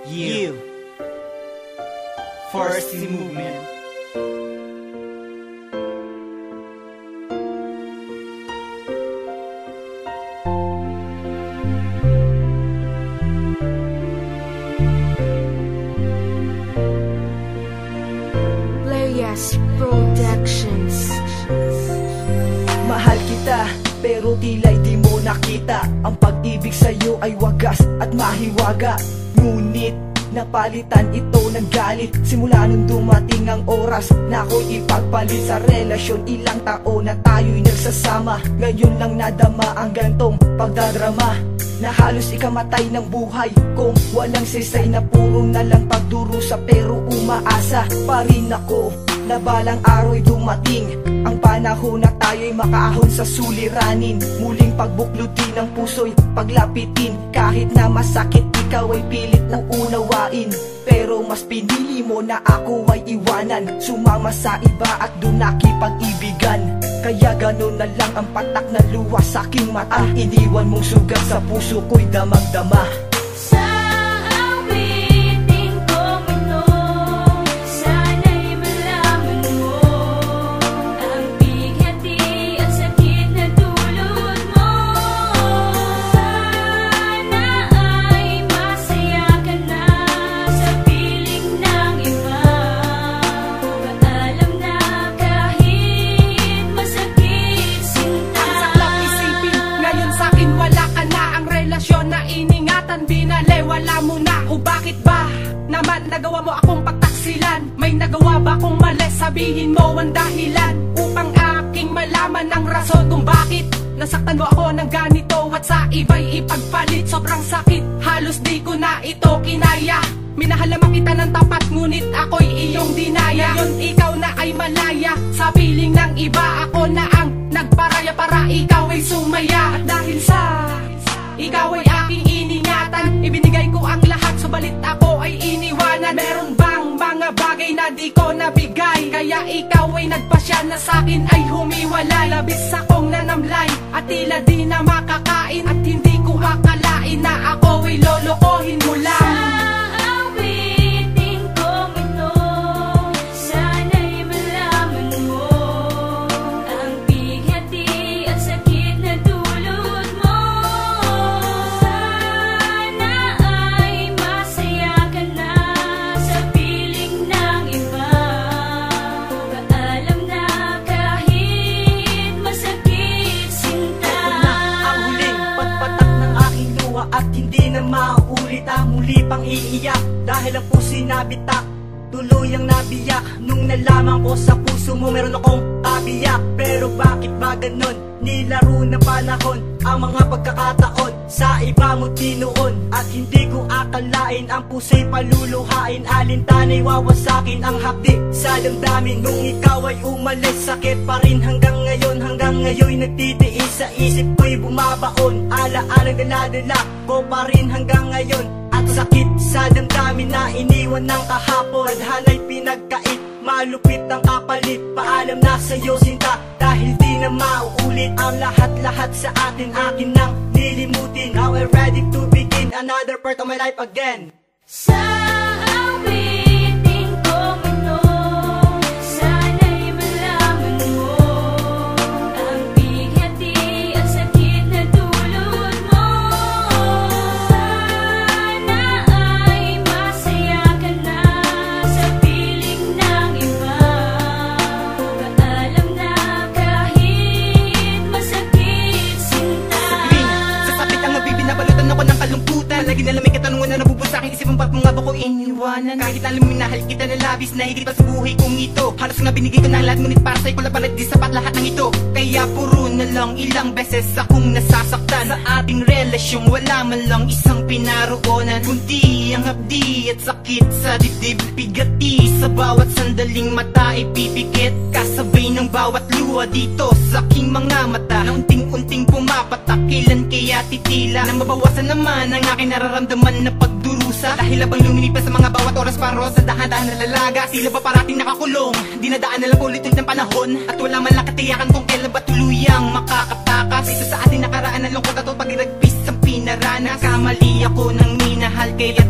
You First Movement. Playas Productions. Mahal kita, pero tila'y di mo nakita. Ang pag-ibig sa'yo ay wagas at mahiwaga. Ngunit napalitan ito ng galit. Simula nung dumating ang oras na ako'y ipagpalit sa relasyon. Ilang taon na tayo'y nagsasama. Ngayon lang nadama ang gantong pagdadrama, na halos ikamatay ng buhay kung walang sisay, na puro na lang pagdurusa. Pero umaasa pa rin ako na balang araw ay dumating ang panahon na tayo'y makaahon sa suliranin. Muling pagbuklutin ng puso'y paglapitin. Kahit na masakit, ikaw ay pilit na unawain. Pero mas pinili mo na ako ay iwanan, sumama sa iba at doon nakipag-ibigan. Kaya ganun na lang ang patak na luha sa aking mata. Iniwan mong sugat sa puso ko'y damang-dama. Nagawa mo akong pagtaksilan, may nagawa ba akong mali? Sabihin mo ang dahilan upang aking malaman ang rason kung bakit nasaktan mo ako ng ganito at sa iba'y ipagpalit. Sobrang sakit, halos di ko na ito kinaya. Minahal naman kita ng tapat, ngunit ako'y iyong dinaya. Ngayon ikaw na ay malaya, sa piling ng iba ako na ang nagparaya para ikaw ay sumaya. At dahil sa ikaw ay aking iningatan, ibinigay ko ang lahat, subalit ako ay iniwanan. Meron bang mga bagay na di ko nabigay, kaya ikaw ay nagpasya na sa'kin ay humiwalay? Labis akong nanamlay at tila di na makakain, at hindi ko akalain na ako ay lolokohin mo lang. At hindi na mauulit ang muli pang iiyak, dahil ang puso'y nabitak, tuluyang nabiyak. Nung nalaman ko sa puso mo meron akong kabiyak. Pero bakit ba ganon? Nilaro ng panahon ang mga pagkakataon, sa iba mo tinuon. At hindi ko akalain ang puso'y paluluhain. Alintana'y wawasakin ang hapdi sa damdamin. Nung ikaw ay umalis, sakit pa rin hanggang ngayon. Hanggang ngayon'y nagtitiis, sa isip ko'y bumabaon. Ala-alang daladala ko pa rin hanggang ngayon. At sakit sa damdamin na iniwan ng kahapon. Tadhana'y pinagkait, malupit ang kapalit. Paalam na sa'yo sinta, dahil di na mauulit ang lahat-lahat sa atin. Akin nang lilimutin, now I'm ready to begin another part of my life again. Lagi na lang may katanungan na nabubuo sa aking isip, ang ba't mo nga ba ko iniwanan? Kahit alam mo minahal kita na labis na higit pa sa buhay kong ito. Halos nga binigay ko na lahat, ngunit para sa'yo ko lang pala di sapat lahat ng ito. Kaya puro na lang ilang beses akong nasasaktan. Sa ating relasyong wala man lang isang pinaroonan, kundi ang hapdi at sakit sa dibdib. Bigati sa bawat sandaling mata ipipikit, kasabay ng bawat luha dito sa aking mga mata, na unting-unting pumapatak. Kailan kaya titila nang mabawasan naman ang aking nararamdaman na pagdurusa? Dahil habang lumilipas sa mga bawat oras paro sa dahan-dahan na lalaga, sila ba parating nakakulong? Dinadaan na lang ulit ng panahon, at wala man lang katiyakan kung kailan ba tuluyang makakatakas. Isa sa ating nakaraan na lungkot at paghiragpis ang pinaranas. Kamali ako ng minahal, kaya